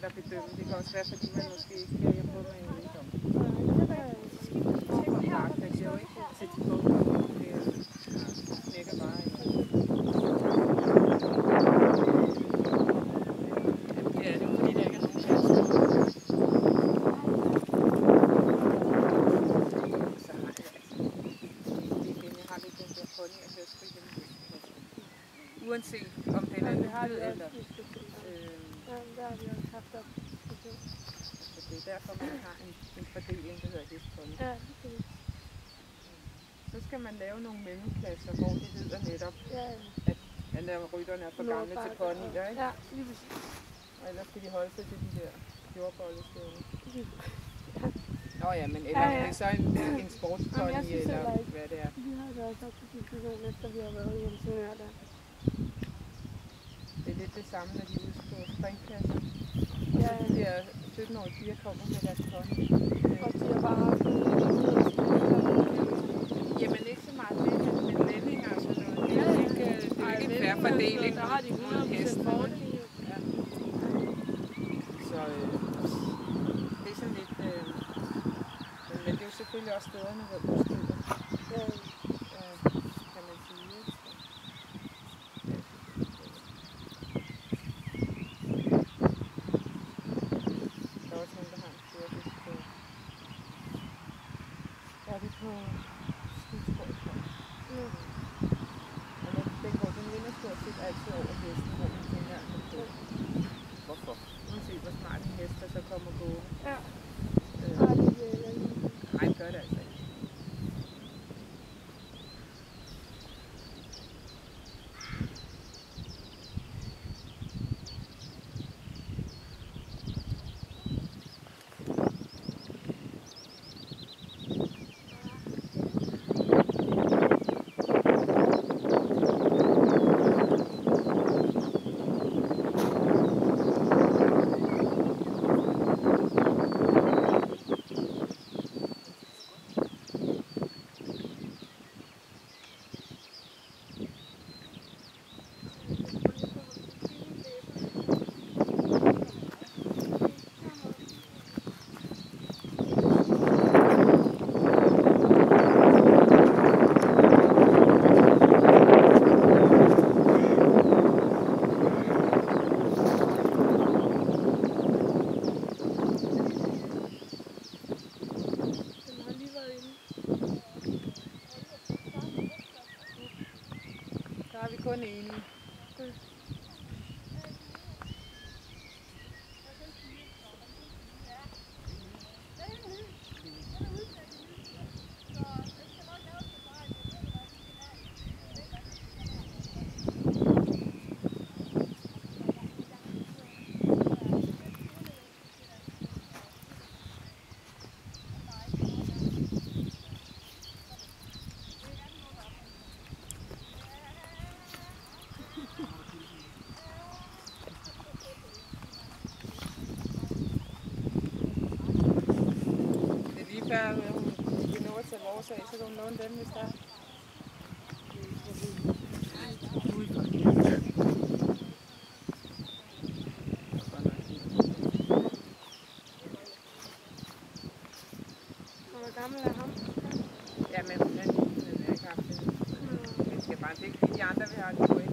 svært at bedømme. Det kan også være, fordi man måske ikke kan hjemme på med en ungdom. Det er jo ikke til de bunker, hvor det knækker bare i. Ja, det er fordi, der ikke er nogen plads. Så har jeg jeg har lidt den der holdning, at jeg skal hjemme. Uanset om den er lyd eller... Der har vi også haft op. Så det er derfor, man har en fordeling, der hedder hestpony. Ja, det er. Så skal man lave nogle mellemklasser, hvor det hedder netop, at rytterne er for gamle til ponyer, ikke? Ja, lige præcis. Og ellers skal de holde sig til de der jordbollestævne. Ja. Nå ja, men eller det er så en sportspony, eller hvad det er. Vi har det også op til diskussion, efter vi har været i Helsingør der. Det er lidt det samme, når de er ude på springpladser. Ja, de der 17-årige piger kommer med deres pony. Og de har bare haft jamen ikke så meget det, men lændinger og sådan noget. Det er ikke en fair fordeling. Der har de 100% fordel. Ja. Så det er sådan lidt... men det er jo selvfølgelig også stederne, hvor udstyret. Kan man sige. Der er også nogen, der har en fjordfisk på. Er det på Skibsborg? Og den vinder stort set altid over hesten, hvor man tænker, hvorfor? Uanset hvor smart en hest, der så kommer gående. Ja. Nej, gør det altså ikke. Der er vi kun enige. Før vi når til vores af, så kan hun låne dem, hvis der er. Og hvor gammel er ham? Ja, men hun er ikke haft det. Men skal bare ikke de andre vil have det på.